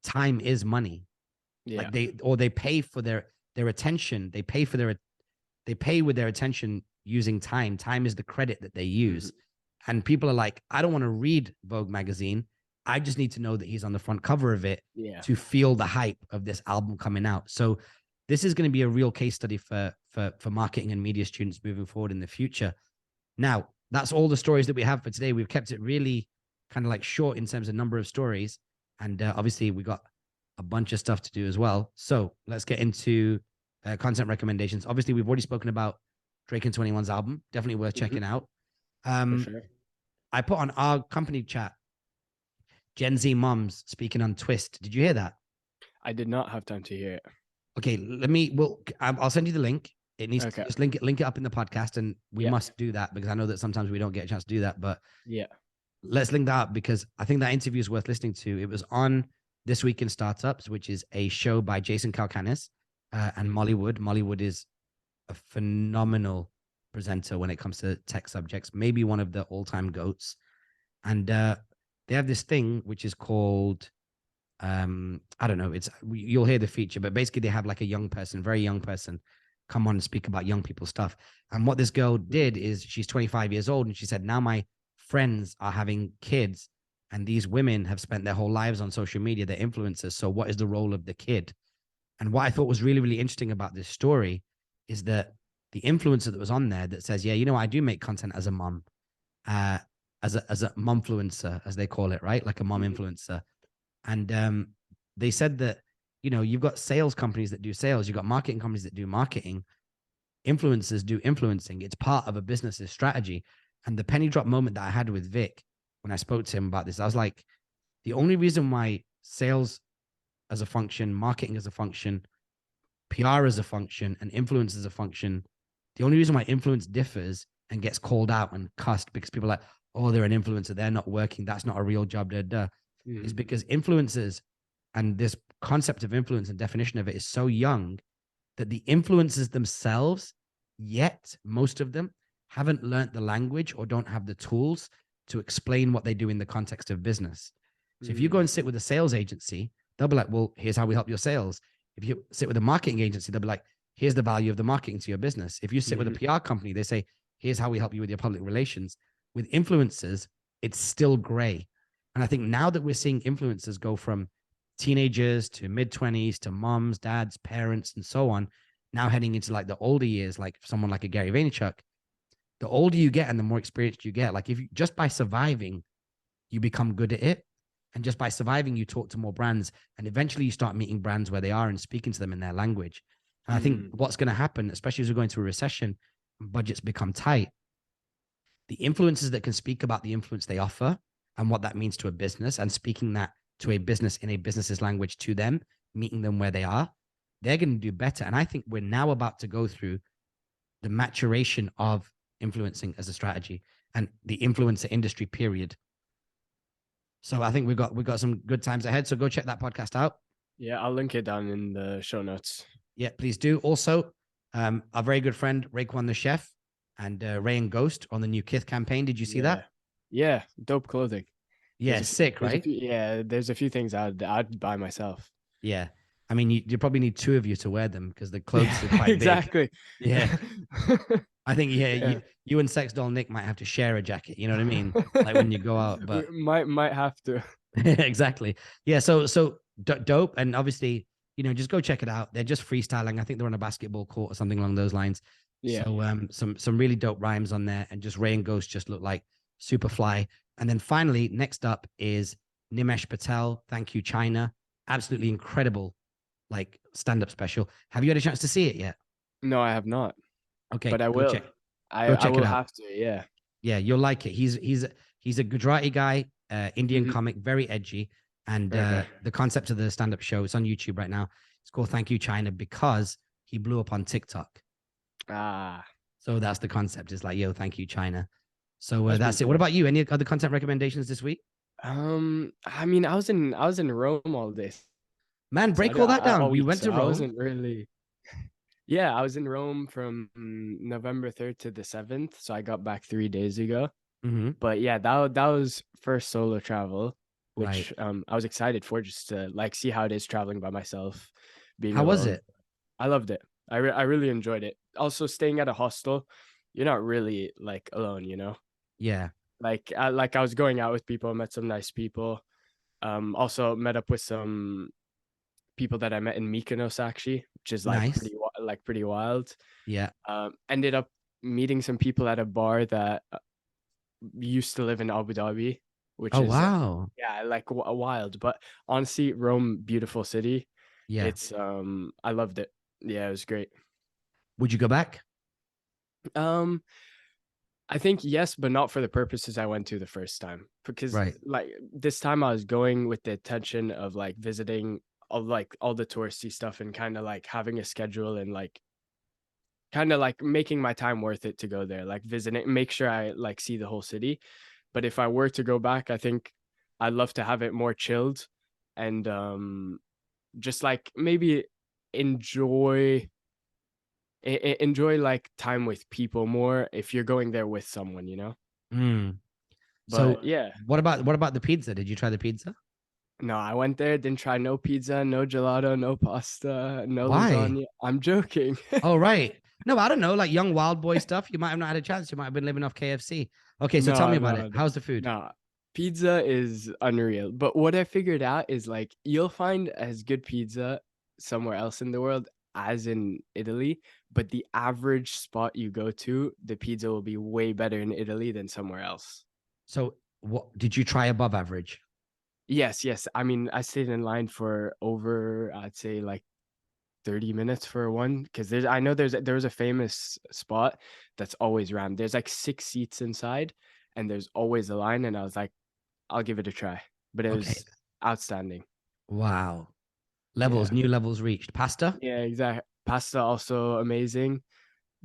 S1: time is money.
S2: Yeah.
S1: Like they pay for their attention. They pay with their attention using time. Time is the credit that they use. And people are like, I don't want to read Vogue magazine. I just need to know that he's on the front cover of it to feel the hype of this album coming out. So this is going to be a real case study for marketing and media students moving forward in the future. Now, that's all the stories that we have for today. We've kept it really kind of like short in terms of number of stories. And obviously we got a bunch of stuff to do as well. So let's get into content recommendations. Obviously, we've already spoken about Drake and 21's album. Definitely worth checking out.
S2: For sure.
S1: I put on our company chat, Gen Z moms speaking on Twist. Did you hear that?
S2: I did not have time to hear it.
S1: Okay, I'll send you the link. It needs to just link it up in the podcast, and we must do that because I know that sometimes we don't get a chance to do that. But let's link that up because I think that interview is worth listening to. It was on This Week in Startups, which is a show by Jason Calacanis and Molly Wood. Molly Wood is a phenomenal presenter when it comes to tech subjects, maybe one of the all-time goats. And they have this thing which is called I don't know, you'll hear the feature, but basically they have like a young person, very young person, come on and speak about young people stuff. And what this girl did is she's 25 years old, and she said, now my friends are having kids, and these women have spent their whole lives on social media, they're influencers. So what is the role of the kid? And what I thought was really, really interesting about this story is that the influencer that was on there that says, yeah, I do make content as a mom, as a momfluencer, as they call it, right? Like a mom influencer. And they said that, you've got sales companies that do sales. You've got marketing companies that do marketing. Influencers do influencing. It's part of a business's strategy. And the penny drop moment that I had with Vic, when I spoke to him about this, I was like, the only reason why sales as a function, marketing as a function, PR as a function, and influence as a function. The only reason why influence differs and gets called out and cussed because people are like, oh, they're an influencer, they're not working, that's not a real job, is because influencers and this concept of influence and definition of it is so young that the influencers themselves, yet most of them haven't learned the language or don't have the tools to explain what they do in the context of business. So if you go and sit with a sales agency, they'll be like, well, here's how we help your sales. If you sit with a marketing agency, they'll be like, here's the value of the marketing to your business. If you sit with a PR company, they say, here's how we help you with your public relations. With influencers, it's still gray. And I think now that we're seeing influencers go from teenagers to mid-20s to moms, dads, parents, and so on, now heading into like the older years, like someone like a Gary Vaynerchuk, the older you get and the more experienced you get, like if you just by surviving, you become good at it. And just by surviving, you talk to more brands, and eventually you start meeting brands where they are and speaking to them in their language. And I think what's going to happen, especially as we're going through a recession and budgets become tight, the influencers that can speak about the influence they offer and what that means to a business and speaking that to a business in a business's language to them, meeting them where they are, they're going to do better. And I think we're now about to go through the maturation of influencing as a strategy and the influencer industry, period. So I think we've got some good times ahead. So go check that podcast out.
S2: Yeah, I'll link it down in the show notes.
S1: Yeah, please do. Also, our very good friend Raekwon the chef and Ray and Ghost on the new Kith campaign. Did you see that?
S2: Yeah, dope clothing.
S1: Yeah, sick, right?
S2: There's a few things I'd buy myself.
S1: Yeah. I mean, you probably need two of you to wear them because the clothes are quite
S2: exactly.
S1: big. Yeah. I think you and Sex Doll Nick might have to share a jacket. You know what I mean? Like when you go out, but
S2: we might have to.
S1: Exactly. Yeah. So dope, and obviously, just go check it out. They're just freestyling. I think they're on a basketball court or something along those lines.
S2: Yeah.
S1: So some really dope rhymes on there, and just Ray and Ghost just look like super fly. And then finally, next up is Nimesh Patel. Thank you, China. Absolutely incredible, like stand-up special. Have you had a chance to see it yet?
S2: No, I have not.
S1: Okay,
S2: but I will. Check. I will have to. Yeah.
S1: Yeah, you'll like it. He's a Gujarati guy, Indian comic, very edgy. And the concept of the stand-up show, it's on YouTube right now. It's called Thank You, China, because he blew up on TikTok. So that's the concept. It's like, yo, thank you, China. So that's it. What about you? Any other content recommendations this week?
S2: I mean, I was in Rome all day.
S1: Man, break all that down. You went to Rome.
S2: I wasn't really. Yeah, I was in Rome from November 3rd to the 7th. So I got back 3 days ago. But yeah, that was first solo travel, which I was excited for, just to like see how it is traveling by myself.
S1: How was it?
S2: I loved it. I really enjoyed it. Also, staying at a hostel, you're not really like alone,
S1: Yeah.
S2: Like I was going out with people, met some nice people. Also met up with some people that I met in Mykonos, actually, which is like pretty wild.
S1: Yeah.
S2: Ended up meeting some people at a bar that used to live in Abu Dhabi, which is
S1: wow.
S2: Like wild. But honestly, Rome, beautiful city.
S1: Yeah.
S2: It's I loved it. Yeah, it was great.
S1: Would you go back?
S2: I think yes, but not for the purposes I went to the first time. Because like this time I was going with the intention of like visiting all the touristy stuff and kind of like having a schedule and like kind of like making my time worth it to go there, like visiting, make sure I like see the whole city. But if I were to go back, I think I'd love to have it more chilled and just like maybe enjoy like time with people more if you're going there with someone, But, so yeah,
S1: what about the pizza? Did you try the pizza?
S2: No, I went there, didn't try no pizza, no gelato, no pasta, no lasagna. I'm joking.
S1: Oh, right. No, I don't know, like young wild boy stuff. You might have not had a chance. You might have been living off KFC. Okay, so tell me about it. How's the food?
S2: No, pizza is unreal. But what I figured out is like you'll find as good pizza somewhere else in the world as in Italy, but the average spot you go to, the pizza will be way better in Italy than somewhere else.
S1: So what did you try above average?
S2: Yes. I mean, I stayed in line for over, I'd say like 30 minutes for one, because there was a famous spot that's always rammed. There's like 6 seats inside and there's always a line, and I was like, I'll give it a try. But it was outstanding.
S1: Wow. Levels,
S2: Yeah.
S1: new levels reached. Pasta.
S2: Yeah, exactly. Pasta also amazing.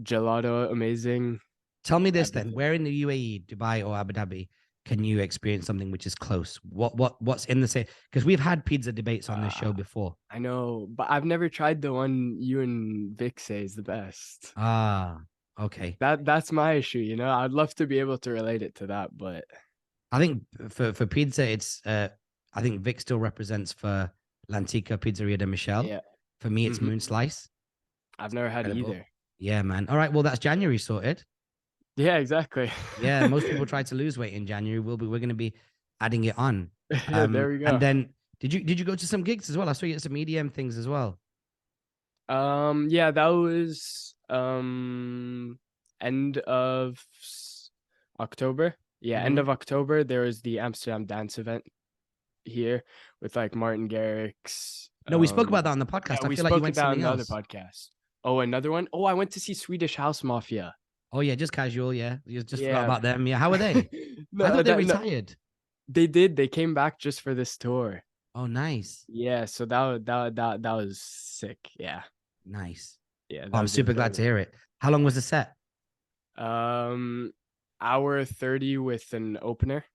S2: Gelato amazing.
S1: Tell me this then:
S2: Everything.
S1: where in the UAE, Dubai, or Abu Dhabi can you experience something which is close? What's in the same? Because we've had pizza debates on this show before.
S2: I know, but I've never tried the one you and Vic say is the best.
S1: Ah, okay.
S2: That's my issue, you know. I'd love to be able to relate it to that, but
S1: I think for pizza, it's I think Vic still represents for L'Antica Pizzeria de Michel.
S2: yeah.
S1: For me, it's
S2: hmm
S1: Moon Slice.
S2: I've never had
S1: Incredible.
S2: either.
S1: Yeah, man. All right. Well, that's January sorted.
S2: Yeah, exactly.
S1: Yeah, most people try to lose weight in January. We're going to be adding it on.
S2: There we
S1: And
S2: go.
S1: then did you go to some gigs as well? I saw you at some EDM things as well.
S2: Yeah, that was end of October. Yeah, end
S1: Mhm.
S2: of October. There was the Amsterdam dance event here with like Martin Garrix.
S1: No, we spoke about that on the
S2: Yeah,
S1: podcast. I
S2: we
S1: feel like you
S2: spoke
S1: went to
S2: about
S1: something
S2: in the other
S1: else.
S2: podcast. Oh, another one. Oh, I went to see Swedish House Mafia.
S1: Oh yeah, just casual. Yeah, you just forgot
S2: Yeah.
S1: about them. Yeah, how are they? I
S2: No,
S1: thought they
S2: no,
S1: retired.
S2: they did. They came back just for this tour.
S1: Oh, nice,
S2: Yeah, so that was sick. Yeah,
S1: nice.
S2: yeah,
S1: Oh,
S2: that
S1: I'm
S2: was
S1: super glad to
S2: incredible.
S1: hear it. How long was the set?
S2: Um, hour 30 with an opener.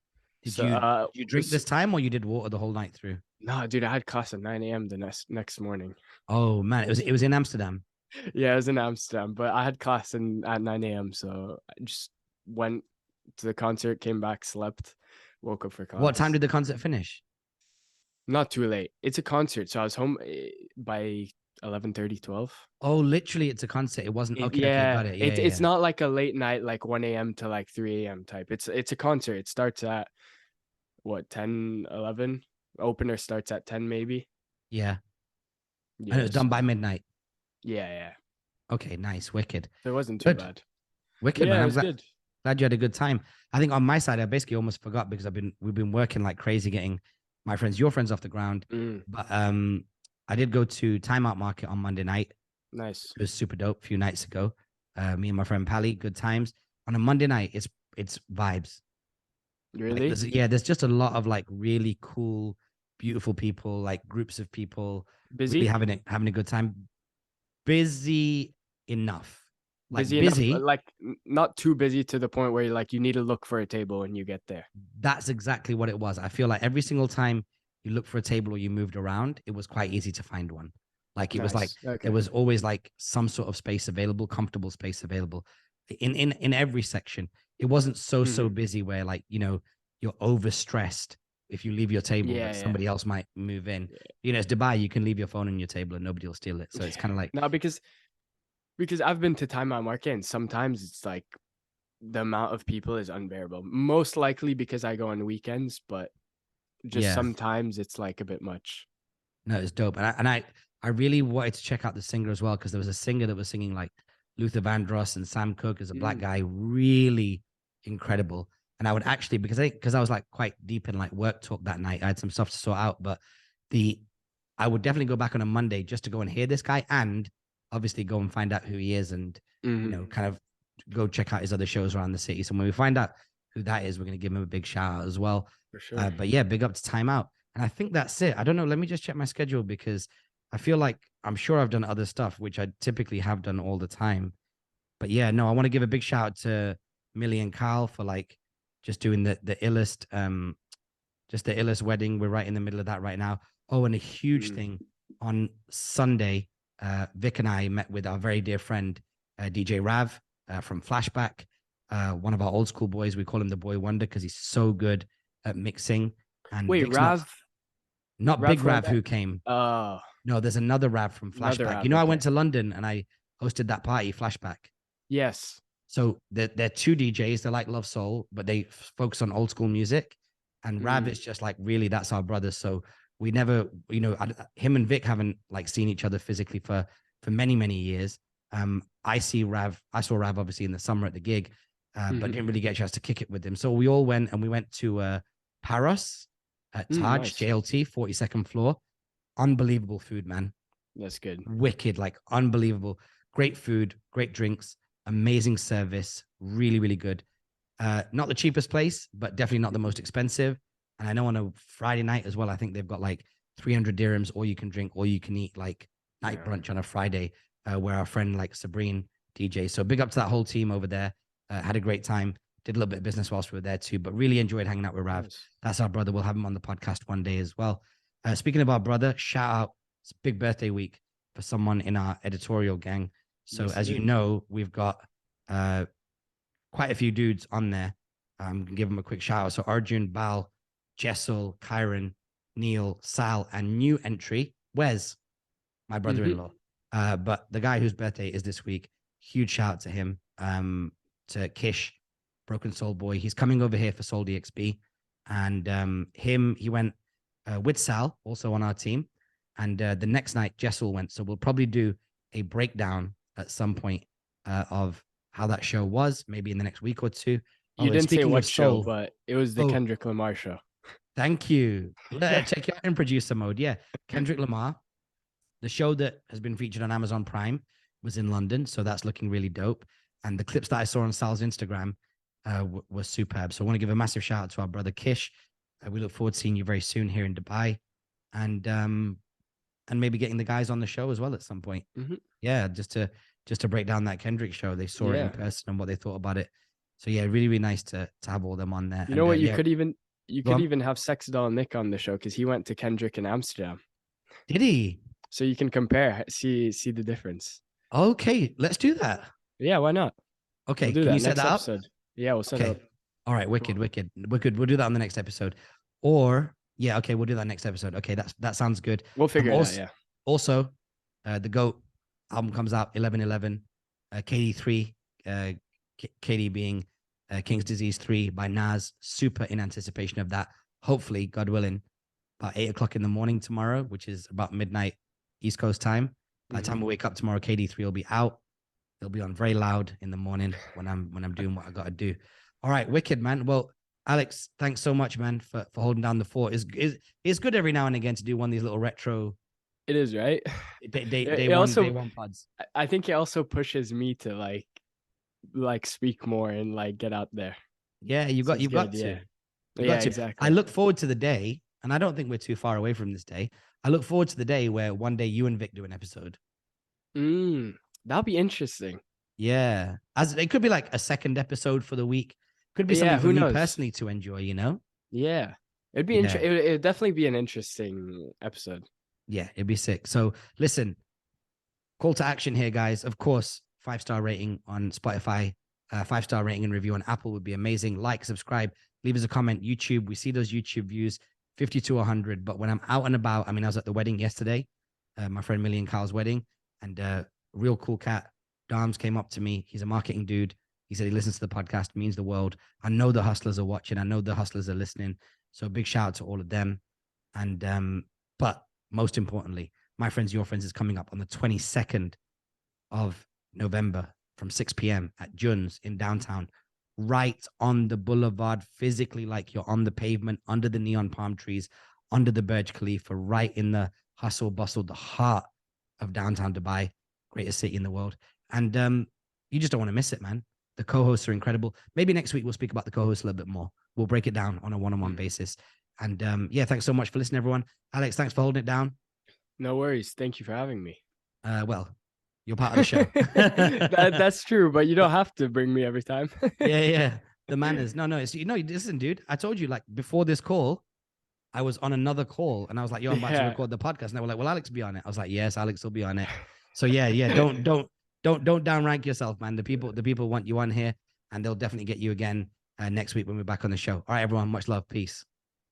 S1: Did
S2: So
S1: you drink this time, or you did water the whole night through?
S2: no, dude, I had class at 9 a.m. the next morning.
S1: Oh man, it was in Amsterdam.
S2: Yeah, I was in Amsterdam, but I had class at 9 a.m. So I just went to the concert, came back, slept, woke up for
S1: What time
S2: class.
S1: did the concert finish?
S2: Not too late. It's a concert, so I was home by 11:30, 12.
S1: Oh, literally, it's a concert. It wasn't okay. Okay, got
S2: Yeah,
S1: it. Yeah,
S2: it's
S1: yeah,
S2: not like a late night, like 1 a.m. to like 3 a.m. type. It's a concert. It starts at what 10, 11. Opener starts at 10 maybe.
S1: yeah. And it was
S2: Yes.
S1: done by midnight.
S2: Yeah, yeah.
S1: Okay, nice, wicked,
S2: So it wasn't too
S1: good,
S2: bad.
S1: wicked, man.
S2: Yeah, it
S1: I'm
S2: was
S1: glad
S2: good.
S1: glad you had a good time. I think on my side, I basically almost forgot because we've been working like crazy getting my friends, your friends off the ground.
S2: Mm,
S1: But I did go to Time Out Market on Monday night.
S2: nice.
S1: It was super dope a few nights ago. Me and my friend Pally, good times. On a Monday night, it's vibes. Like
S2: Really?
S1: there's just a lot of like really cool, beautiful people, like groups of people really
S2: Busy?
S1: having a good time. Busy enough. Like
S2: Busy enough,
S1: busy,
S2: like not too busy to the point where like you need to look for a table when you get there.
S1: that's exactly what it was. I feel like every single time you look for a table or you moved around, it was quite easy to find one. Like it was like
S2: Nice.
S1: there
S2: Okay.
S1: was always like some sort of space available, comfortable space available in every section. It wasn't so
S2: hmm
S1: busy where like, you're overstressed if you leave your table
S2: Yeah,
S1: that
S2: yeah.
S1: somebody else might move in. It's Dubai, you can leave your phone on your table and nobody will steal it. So it's kind of like,
S2: No, because I've been to Time Out Market and sometimes it's like the amount of people is unbearable. Most likely because I go on weekends, but just
S1: yeah,
S2: sometimes it's like a bit much.
S1: no, it's dope. And I really wanted to check out the singer as well because there was a singer that was singing like Luther Vandross and Sam Cooke as a black
S2: Mm,
S1: guy, really incredible. And I would actually because I was like quite deep in like work talk that night. I had some stuff to sort out, but the I would definitely go back on a Monday just to go and hear this guy and obviously go and find out who he is and
S2: hmm
S1: kind of go check out his other shows around the city. So when we find out who that is, we're gonna give him a big shout out as well.
S2: For sure.
S1: But yeah, big up to Time Out. And I think that's it. I don't know. Let me just check my schedule because I feel like I'm sure I've done other stuff, which I typically have done all the time. But yeah, no, I want to give a big shout out to Millie and Carl for like just doing the illest, just the illest wedding. We're right in the middle of that right now. Oh, and a huge
S2: Mm.
S1: thing on Sunday, Vic and I met with our very dear friend, DJ Rav from Flashback, one of our old school boys. We call him the Boy Wonder because he's so good at mixing. And
S2: Wait,
S1: Vic's not
S2: Rav
S1: Big
S2: from
S1: Rav
S2: that?
S1: who came.
S2: Uh,
S1: No, there's another Rav from
S2: another
S1: Flashback.
S2: Rav.
S1: I
S2: Okay.
S1: went to London and I hosted that party, Flashback.
S2: Yes.
S1: So they're two DJs. They're like Love Soul, but they focus on old school music. And Rav
S2: Mm.
S1: is just like really that's our brother. So we never, him and Vic haven't like seen each other physically for many years. I saw Rav obviously in the summer at the gig, but
S2: hmm
S1: didn't really get a chance to kick it with him. So we all went and we went to Paros at Taj
S2: Nice.
S1: JLT 42nd floor. Unbelievable food, man.
S2: That's good.
S1: Wicked, like unbelievable. Great food, great drinks, amazing service, really, really good. Not the cheapest place, but definitely not the most expensive. And I know on a Friday night as well, I think they've got like 300 dirhams, all you can drink, all you can eat, like night
S2: Yeah.
S1: brunch on a Friday, where our friend like Sabrine DJ. So big up to that whole team over there. Had a great time. Did a little bit of business whilst we were there too, but really enjoyed hanging out with Rav.
S2: Nice.
S1: That's our brother. We'll have him on the podcast one day as well. Speaking of our brother, shout out. It's a big birthday week for someone in our editorial gang. So
S2: Yes,
S1: as
S2: it
S1: you
S2: is.
S1: know, we've got quite a few dudes on there. I'm gonna give them a quick shout out. So Arjun, Bal, Jessel, Kyron, Neil, Sal, and new entry, Wes, my brother-in-law. But the guy whose birthday is this week, huge shout out to him. To Kish, Broken Soul Boy. He's coming over here for Soul DXB. And he went with Sal, also on our team. And the next night, Jessel went. So we'll probably do a breakdown at some point of how that show was, maybe in the next week or two.
S2: You didn't say
S1: speaking
S2: what
S1: of
S2: show,
S1: Soul,
S2: but it was the Kendrick Lamar show.
S1: thank you. Check you out in producer mode. Yeah, Kendrick Lamar. The show that has been featured on Amazon Prime was in London, so that's looking really dope. And the clips that I saw on Sal's Instagram were superb. So I want to give a massive shout out to our brother Kish. We look forward to seeing you very soon here in Dubai, and maybe getting the guys on the show as well at some point. Yeah, just to break down that Kendrick show. They saw it in person and what they thought about it. So yeah, really, really nice to have all them on there.
S2: You know what? You could even
S1: on.
S2: have Sex Doll Nick on the show because he went to Kendrick in Amsterdam.
S1: Did he?
S2: So you can compare, see the difference.
S1: Okay, let's do that.
S2: Yeah, why not?
S1: Okay,
S2: we'll do
S1: can
S2: that
S1: you set
S2: next
S1: that
S2: episode.
S1: up?
S2: Yeah, we'll set it up.
S1: All right, wicked. We'll do that on the next episode. Or yeah, okay, we'll do that next episode. Okay, that sounds good.
S2: We'll figure it out. Yeah.
S1: Also, the GOAT album comes out 11/11. KD3, KD being King's Disease 3 by Nas. Super in anticipation of that. Hopefully, God willing, about 8:00 in the morning tomorrow, which is about midnight East Coast time. By the time we wake up tomorrow, KD3 will be out. It'll be on very loud in the morning when I'm doing what I got to do. All right, wicked, man. Well, Alex, thanks so much, man, for holding down the fort. It's good every now and again to do one of these little retro.
S2: It is, right?
S1: Day one pods.
S2: I think it also pushes me to like speak more and like get out there.
S1: Yeah, you've got to.
S2: Exactly.
S1: I look forward to the day, and I don't think we're too far away from this day. I look forward to the day where one day you and Vic do an episode.
S2: That'll be interesting.
S1: Yeah, as it could be like a second episode for the week. Could be something for me personally to enjoy. You know.
S2: Yeah, it'd be it'd definitely be an interesting episode.
S1: Yeah, it'd be sick. So listen, call to action here, guys. Of course, 5-star rating on Spotify, 5-star rating and review on Apple would be amazing. Like, subscribe, leave us a comment. YouTube, we see those YouTube views, 50 to 100. But when I'm out and about, I mean, I was at the wedding yesterday, my friend Millie and Kyle's wedding, and real cool cat, Dams, came up to me. He's a marketing dude. He said he listens to the podcast, means the world. I know the hustlers are watching. I know the hustlers are listening. So big shout out to all of them. And but most importantly, my friends, your friends is coming up on the 22nd of November from 6 p.m. at Jun's in downtown, right on the boulevard, physically like you're on the pavement, under the neon palm trees, under the Burj Khalifa, right in the hustle bustle, the heart of downtown Dubai, greatest city in the world. And you just don't want to miss it, man. The co-hosts are incredible. Maybe next week we'll speak about the co-hosts a little bit more. We'll break it down on a one-on-one basis. And yeah, thanks so much for listening, everyone. Alex, thanks for holding it down.
S2: No worries. Thank you for having me.
S1: Well, you're part of the show.
S2: That's true, but you don't have to bring me every time.
S1: Yeah. The manners. No, it's, listen, dude, I told you, like, before this call, I was on another call and I was like, yo, I'm about to record the podcast. And they were like, well, Alex be on it. I was like, yes, Alex will be on it. So yeah. Don't downrank yourself, man. The people want you on here, and they'll definitely get you again next week when we're back on the show. All right, everyone, much love. Peace.